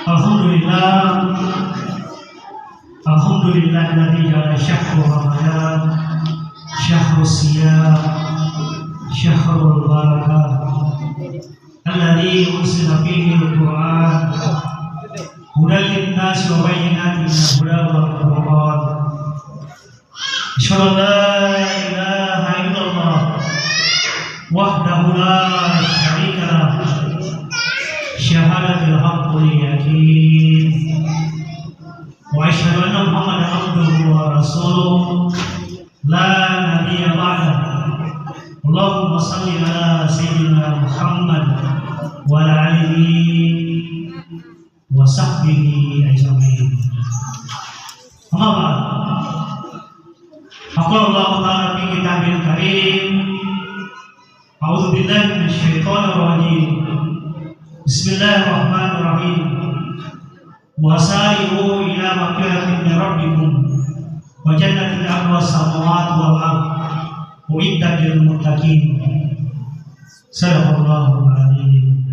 Alhamdulillah, alladzi ja'ala syahra Ramadan syahrus siyam syahrul barakah alladzi unsila fihi al-Qur'an hudan lin-nas wa bayyinatin minal huda wal furqan. Asyhadu an la ilaha illallah wahdahu la syarika lah syahadatul haqqul yakin wa asyhadu anna Muhammadan abduhu wa rasuluh la nabiyya ba'dahu. Allahumma shalli ala sayyidina Muhammad wa ala alihi wa sahbihi ajma'in. Amma ba'd. Qala Allah ta'ala fi kitabil karim, a'udzu billahi minasy syaithanir rajim. Bismillahirrahmanirrahim. Wasari'u ila maghfiratin min rabbikum wa jannatin 'arduha as-samawati wal ardh uiddat lil muttaqin. Sadaqallahul adzim.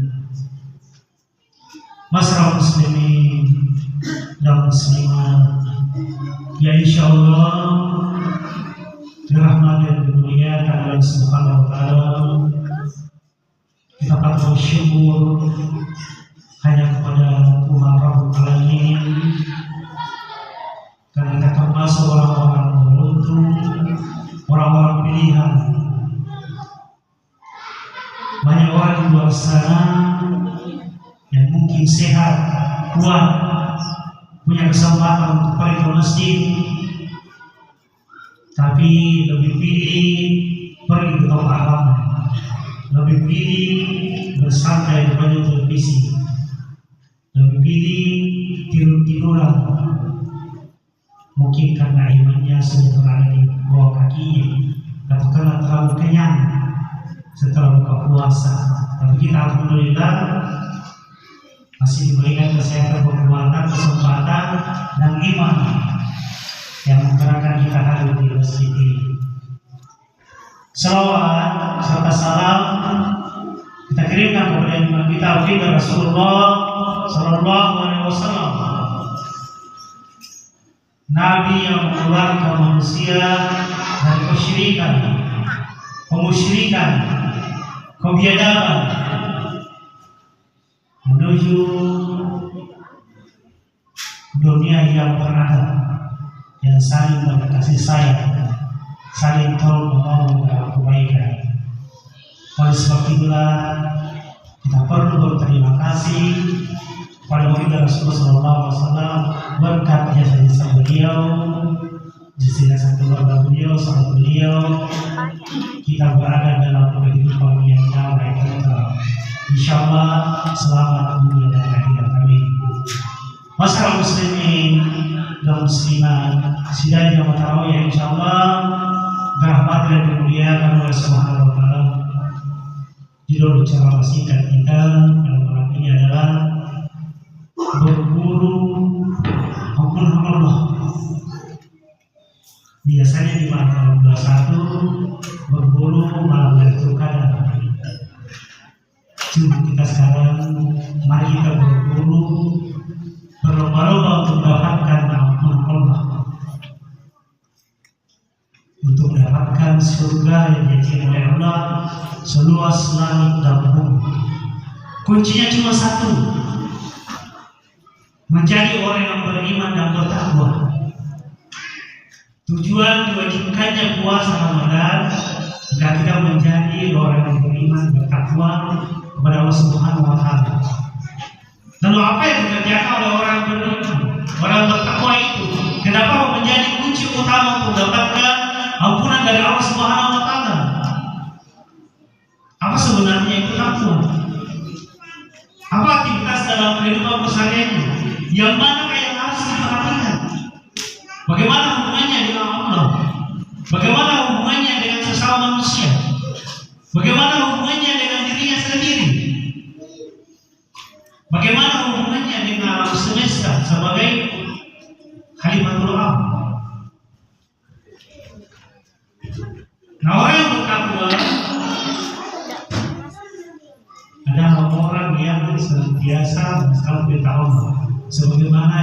Masyarakat muslimin dan muslimat, ya insyaallah dirahmati dan dimuliakan oleh Allah Subhanahu wa taala, kita patut bersyukur hanya kepada Tuhan Rabbul Alamin karena kita termasuk orang-orang beruntung, orang-orang pilihan. Banyak orang di luar sana yang mungkin sehat, kuat, punya kesempatan untuk pergi ke masjid, tapi lebih pilih pergi ke tempat ramai, lebih pilih bersantai di depan televisi, lebih pilih tidur-tiduran. Mungkin karena imannya sudah berada di bawah kakinya, atau karena terlalu kenyang setelah buka puasa. Tapi kita alhamdulillah masih diberikan kesehatan, kekuatan, kesempatan, dan iman yang menggerakkan kita hadir di masjid ini. Salawat serta salam kita kirimkan kepada imam kita baginda Rasulullah sallallahu alaihi wasallam, Nabi yang mengeluarkan manusia dari kesyirikan, kemusyrikan, kebiadaban menuju dunia yang beradab, yang saling berkasih sayang, saling tolong menolong dalam kebaikan. Oleh sebab itulah kita perlu berterima kasih kepada baginda Rasulullah SAW berkat jasa-jasa beliau, jasa-jasa keluarga beliau, sahabat beliau, kita berada dalam kehidupan yang damai tentram. Insyaallah selamat dunia dan akhirat. Amin. Masyarakat muslimin dan muslimat, sidang yang tarawih insyaallah rahmat dan dimuliakan oleh Subhanahu wa taala. Judul ceramah singkat kita pada malam ini adalah berburu hukum Allah. Biasanya di malam 21 berburu malam Lailatul Qadar. Cuma kita sekarang mari kita berburu berlomba-lomba untuk mendapatkan ampun Allah, untuk mendapatkan surga yang dijanjikan oleh Allah seluas langit dan bumi. Kuncinya cuma satu, menjadi orang yang beriman dan bertakwa. Tujuan diwajibkannya puasa Ramadan agar kita menjadi orang yang beriman, bertakwa kepada Allah Subhanahu wa taala. Lalu apa yang dikerjakan oleh orang beriman, orang bertakwa itu? Kenapa menjadi kunci utama untuk mendapatkan ampunan dari Allah Subhanahu wa taala? Apa sebenarnya itu takwa? Apa aktivitas dalam kehidupan keseharian yang mana yang harus diperhatikan? Bagaimana hubungannya dengan Allah? Bagaimana hubungannya dengan sesama manusia? Bagaimana hubungannya dengan dirinya sendiri? Bagaimana hubungannya dengan alam semesta sebagai Khalifatul Am? Nah, orang yang bertakwa adalah orang yang senantiasa selalu bertakwa. sebagaimana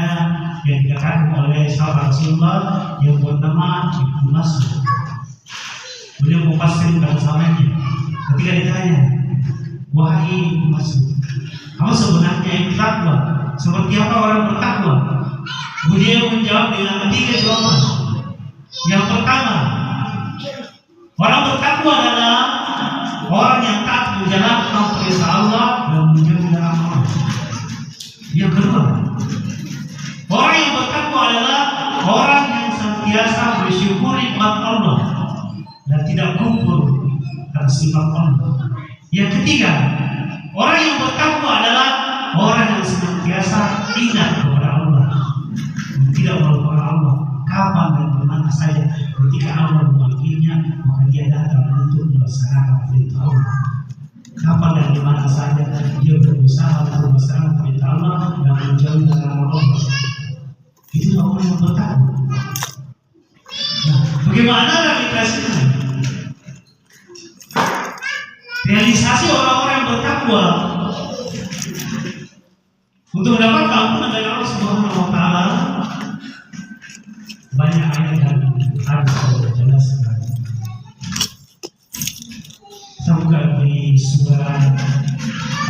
yang dikatakan oleh sahabat Rasulullah yang bernama Ibnu Mas'ud. Beliau mufasir bahasanya ketika ditanya, wahai Ibnu Mas'ud, kamu sebenarnya yang bertakwa seperti apa orang bertakwa? Beliau menjawab dengan 3 jawaban. Yang pertama, orang bertakwa adalah orang yang taat menjalankan perintah Allah dan menjauhi larangan Allah. Yang kedua, orang yang bertakwa adalah orang yang senantiasa bersyukur nikmat Allah dan tidak kufur atas nikmat Allah. Yang ketiga, orang yang bertakwa adalah orang yang senantiasa ingat kepada Allah dan tidak melupakan Allah kapan dan di mana saja. Ketika Allah memanggilnya, maka dia datang untuk melaksanakan perintah Allah. Kapan dan di mana saja dia berusaha untuk melaksanakan perintah Allah dan menjauhi larangan Allah. Itu orang yang bertakwa. Nah, bagaimana realisasinya? Realisasi orang-orang yang bertakwa untuk mendapatkan ampunan dari Allah Subhanahu wa Ta'ala, banyak ayat dan hadis yang jelaskan. Kita buka di surah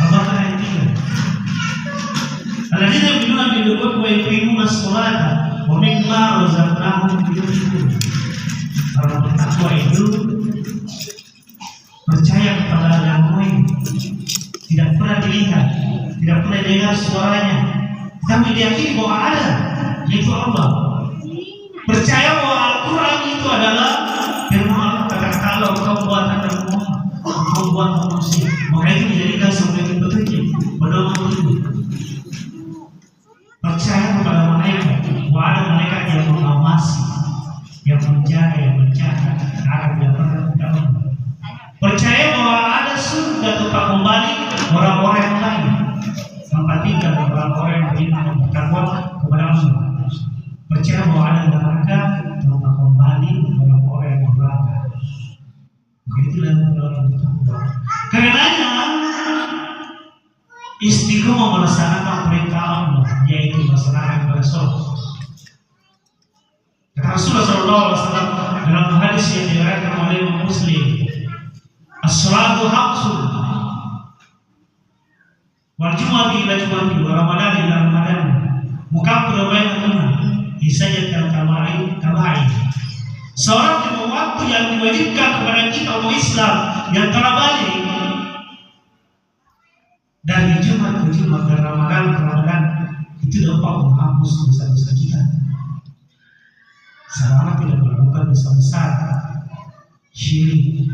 Al-Baqarah ayat 3. Alladzina yu'minuna bil-ghaibi wa yuqimuna as-salata wa mimma razaqnahum yunfiqun. Orang bertakwa itu percaya kepada yang gaib, tidak pernah dilihat, tidak pernah dengar suaranya, tapi diyakini bahwa ada, yaitu Allah. Percaya bahwa Al-Quran itu adalah firman Allah, kata Allah, engkau buatan dan engkau buat manusia, maka itu dijadikan sebagai petunjuk, pedoman hidup. Percaya kepada malaikat, bahwa ada malaikat yang mengawasi, yang menjaga, yang mencatat agar tidak pernah tidak. Percaya bahwa ada surga tempat kembali orang-orang yang lain, tempat tinggal orang-orang yang beriman dan bertakwa kepada Allah. Percaya bahwa ada neraka tempat kembali orang-orang yang berlaku. Begitulah orang bertakwa. Karenanya istiqomah melaksanakan perintah Allah, yaitu melaksanakan ibadah sholat. Kata Rasulullah SAW dalam hadis yang diriwayatkan oleh Imam Muslim, as-salatu haqsun wal jumu'atu ila jumu'ati wa ramadan ila ramadan mukaffiru bainahuma isajatan tabai. Salat lima waktu yang diwajibkan kepada kita umat Islam yang telah balik dari Jumat ke Jumat dan Ramadan ke Ramadan itu dapat menghapus dosa-dosa kita selama tidak melakukan dosa besar, syirik,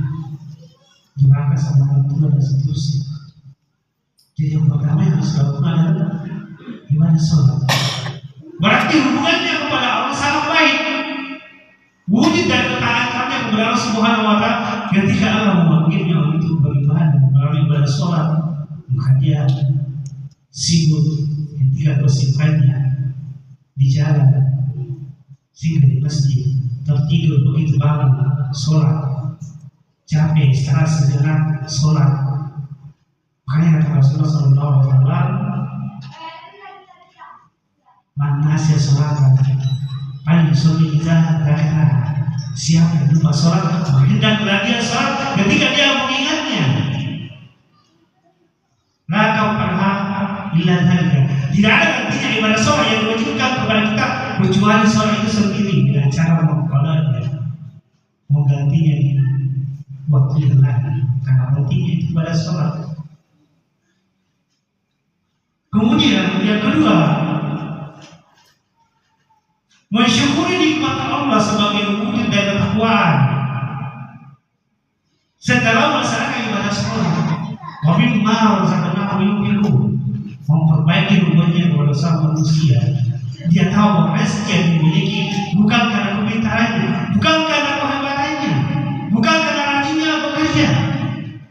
durhaka sama orang tua dan seterusnya. Jadi yang pertama yang harus dilakukan adalah ibadah sholat. Berarti hubungannya kepada Allah sangat baik. Wujud dan ketaatannya kepada Allah Subhanahu wa Ta'ala ketika Allah memanggilnya untuk beribadah melalui ibadah sholat, maka dia sibuk ketika bersifatnya di jalan, singgah di masjid, tertidur begitu bangun sholat, capek istirahat sejenak sholat. Makanya kata Rasulullah SAW, man nasiya sholatan falyusalli idza dzakaraha. Siapa yang lupa sholat, hendaklah dia sholat ketika dia mengingatnya. La kafaraha illa dzalika. Tidak ada artinya ibadah sholat yang diwajibkan kepada kita kecuali sholat itu sendiri dengan cara mengqadanya, menggantinya di waktu yang lain, karena pentingnya itu ibadah sholat. Kemudian yang kedua, mensyukuri nikmat Allah sebagai wujud dari ketakwaan setelah melaksanakan ibadah sholat. Wa mimma razaqnahum yunfiqun, memperbaiki hubungannya kepada sama manusia. Dia tahu bahwa rezeki yang dimiliki bukan karena kepintarannya, bukan karena kehebatannya, bukan karena rajinnya bekerja,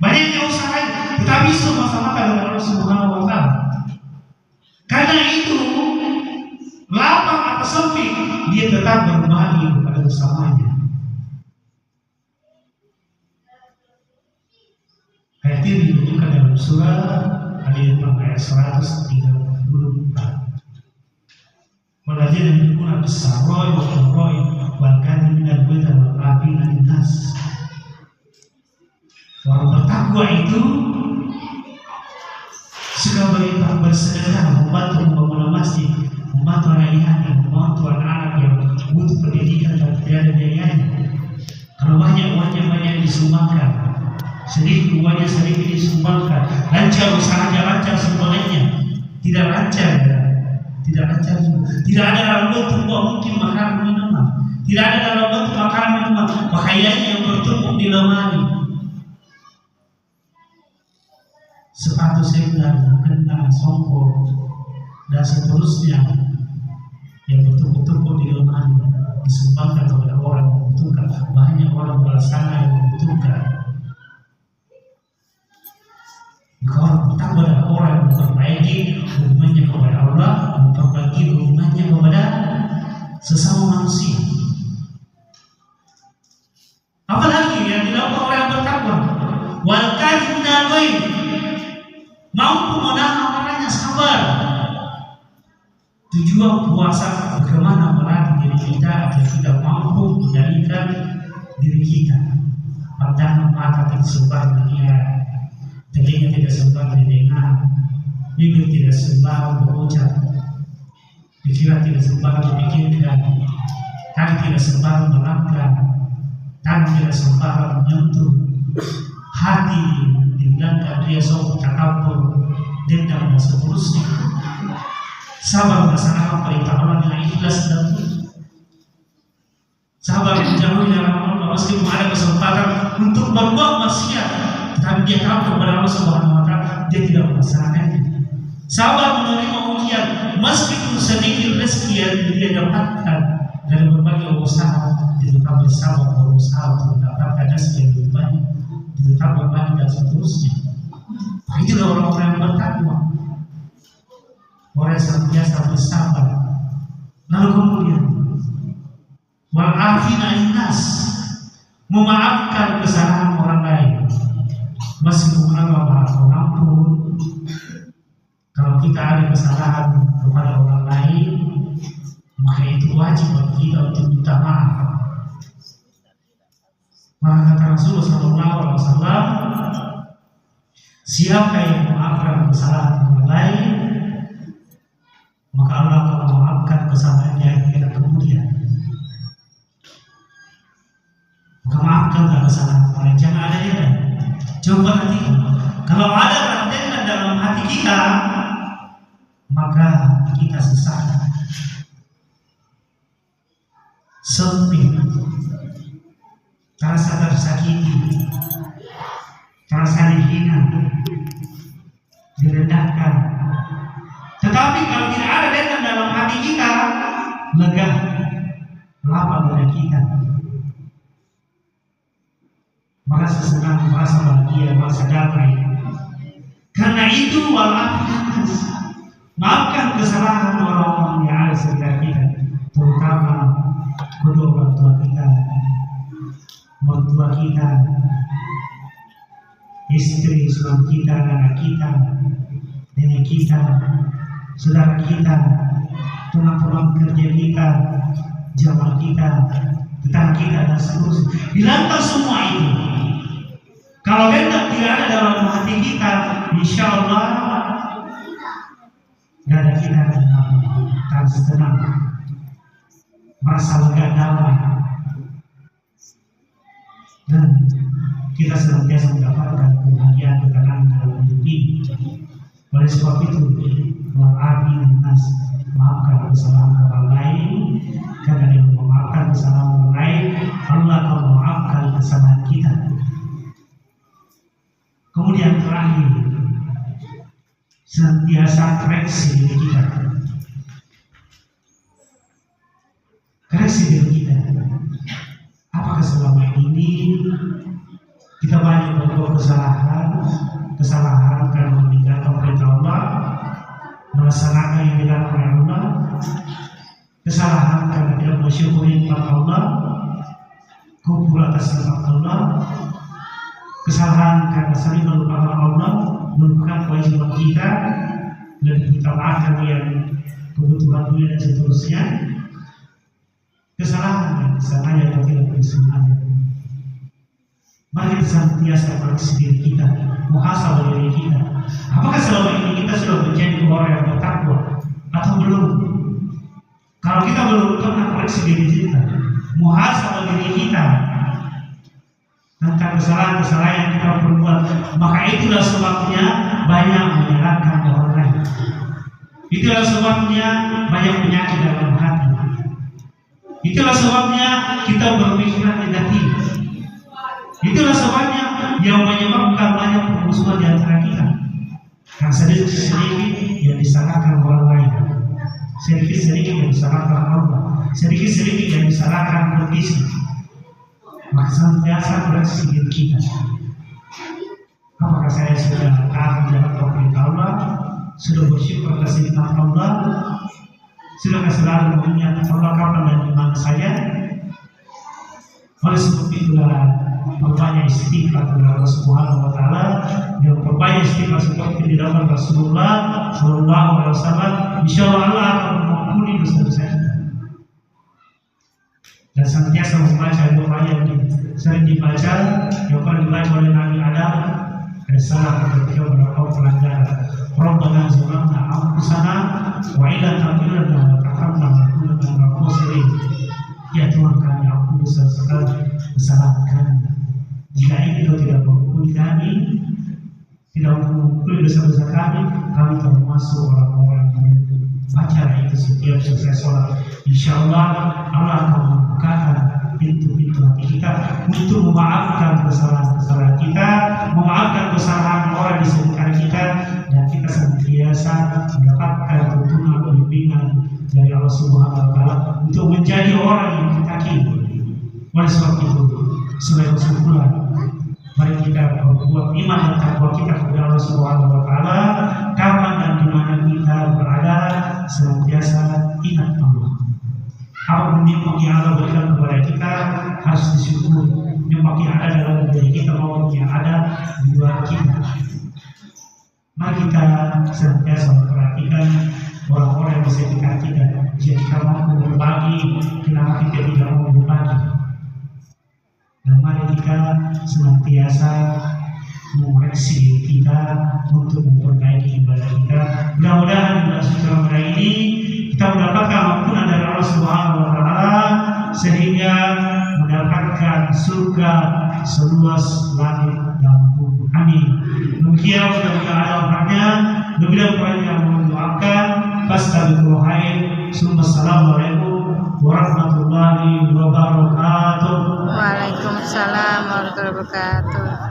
banyaknya usahanya, tetapi semata-mata dari Allah Subhanahu wa Ta'ala. Karena itu, lapang atau sempit, dia tetap berbagi kepada bersamanya. Ayat ini ditunjukkan dalam surah Al-Imran ayat 134. والذين ينفقون بالسراء والضراء والكاظمين الغيظ والعافين عن الناس. Orang bertakwa itu suka bersedekah, membantu membangun masjid, membantu anak yatim, membantu anak-anak yang butuh pendidikan dan tidak ada biayanya. Kalau banyak uangnya banyak disumbangkan, sedikit uangnya sedikit disumbangkan. Lancar usahanya, lancar semuanya. Tidak lancar, tidak lancar. Tidak ada dalam bentuk uang mungkin makanan minuman. Tidak ada dalam bentuk makanan minuman. Pakaiannya yang bertumpuk di lemari. Sepatu sandal, kena, songkok, dan seterusnya yang bertumpuk-tumpuk di lemari disumbangkan kepada orang yang membutuhkan. Banyak orang luar sana yang membutuhkan. Maka orang bertakwa adalah orang yang memperbaiki hubungannya kepada Allah, memperbaiki hubungannya kepada sesama manusia. Apalagi yang dilakukan orang yang bertakwa, wal kadhibina al-ghaib, mampu menahan amarahnya, sabar. Tujuan puasa bagaimana melatih diri kita agar kita mampu mengendalikan diri kita. Pandangan mata tidak sembarang melihat, telinga tidak sembarang mendengar, bibir tidak sembarang berucap, pikiran tidak sembarang memikirkan, kaki tidak sembarang melangkah, tangan tidak sembarang menyentuh, hati dibilangkan dia sok takabur, dendam dan seterusnya. Sabar melaksanakan perintah Allah dengan ikhlas dan tulus. Sabar menjauhi larangan Allah meskipun ada kesempatan untuk berbuat maksiat, tetapi dia tahu kepada Allah Subhanahu wa Ta'ala, dia tidak melaksanakannya. Sabar menerima ujian meskipun sedikit rezeki yang dia dapatkan dari berbagai usaha, dia tetap bersabar berusaha untuk mendapatkan rezeki yang lebih banyak, dia tetap berbagi dan seterusnya. Itulah orang-orang yang bertakwa, orang yang senantiasa bersabar. Lalu kemudian wal afina innas, memaafkan kesalahan orang lain. Meskipun Allah Maha Pengampun, kalau kita ada kesalahan kepada orang lain, maka itu wajib bagi kita untuk minta maaf. Maka kata Rasulullah SAW, siapa yang memaafkan kesalahan orang lain, maka Allah akan memaafkan kesalahannya kita kemudian. Maka maafkanlah kesalahan orang lain, jangan ada dia. Coba nanti, kalau ada rantengan dalam hati kita, maka kita sesak, sempit, terasa tersakiti, terasa dihina, direndahkan. Tetapi kalau tidak ada dendam dalam hati kita, lega, lapang dada kita, merasa senang, merasa bahagia, merasa damai. Karena itu walaupun maafkan kesalahan orang-orang yang ada sekitar kita, terutama kedua orang tua kita, mertua kita, istri, suami kita, anak kita, nenek kita, saudara kita, tulang-tulang kerja kita, jamaah kita, tetangga kita, dan seterusnya. Hilangkan semua itu. Kalau dendam tidak ada dalam hati kita, insya Allah dada kita akan tenang, merasa lega, damai, dan kita senantiasa mendapatkan kebahagiaan, ketenangan dalam hidup ini. Oleh sebab itu, maafkan nas, maafkan kesalahan orang lain, karena dengan memaafkan kesalahan orang lain, Allah akan memaafkan kesalahan kita. Kemudian terakhir, senantiasa koreksi diri kita. Koreksi diri kita. Apakah selama ini kita banyak berbuat kesalahan karena meninggalkan perintah Allah, melaksanakan yang dilarang oleh Allah, kesalahan karena tidak mensyukuri nikmat Allah, kumpul atas nikmat Allah, kesalahan karena sering melupakan Allah, melupakan kewajiban kita, dan kita maafkan yang kebutuhan dunia dan seterusnya, kesalahan yang disengaja atau tidak disengaja. Mari kita senantiasa koreksi diri kita, muhasabah diri kita. Apakah selama ini kita sudah menjadi orang yang bertakwa atau belum? Kalau kita belum pernah koreksi diri kita, muhasabah diri kita tentang kesalahan-kesalahan yang kita perbuat, maka itulah sebabnya banyak menyalahkan orang lain. Itulah sebabnya banyak penyakit dalam hati. Itulah sebabnya kita berpikiran negatif. Itulah sebabnya yang menyebabkan banyak permusuhan di antara kita. Karena sedikit-sedikit yang disalahkan orang lain, sedikit-sedikit yang disalahkan Allah, sedikit-sedikit yang disalahkan kondisi. Maka senantiasa koreksi diri kita. Apakah saya sudah taat menjalankan perintah Allah, sudah bersyukur atas nikmat Allah, sudah selalu mengingat Allah kapan dan di mana saja? Oleh sebab itulah perbanyak istighfar kepada Allah Subhanahu wa taala, dan perbanyak istighfar seperti di dalam Rasulullah sallallahu alaihi wasallam, insyaallah Allah akan mengampuni dosa-dosa kita. Dan senantiasa membaca doa yang sering dibaca, yang pernah dibaca oleh Nabi Adam, ada salah ketika melakukan pelanggaran. Rabbana zalamna anfusana wa illam taghfir lana wa tarhamna lanakunanna minal khasirin. Ya Tuhan kami, ampuni segala kesalahan kami. Jika Engkau tidak mengampuni kami, tidak mengampuni dosa-dosa kami termasuk orang-orang yang baca itu setiap selesai sholat. Insyaallah Allah akan membukakan pintu-pintu hati kita untuk memaafkan kesalahan-kesalahan kita, memaafkan kesalahan orang di sekitar kita, dan kita senantiasa mendapatkan tuntunan bimbingan dari Allah Subhanahu wa taala untuk menjadi orang yang ditakut. Oleh sebab itu, sebagai kesimpulan, mari kita berbuat iman dan takwa kita kepada Allah Subhanahu wa taala. Kapan dan di mana kita berada, senantiasa ingat Allah. Apapun nikmat yang Allah berikan kepada kita harus disyukuri. Nikmat yang ada dalam diri kita maupun yang ada di luar kita. Mari kita senantiasa memperhatikan orang-orang yang di sekitar kita. Jika kita mampu berbagi, kenapa kita tidak mau berbagi? Dan mari kita senantiasa mengoreksi diri kita untuk memperbaiki ibadah kita. Mudah-mudahan di bulan suci Ramadan ini kita mendapatkan ampunan dari Allah Subhanahu wa taala sehingga mendapatkan surga seluas langit dan bumi. Amin. Demikian mudah-mudahan ada orangnya. Lebih dari kurang yang mendoakan. Fastabiqul khair. Assalamualaikum warahmatullahi wabarakatuh. Waalaikumsalam warahmatullahi wabarakatuh.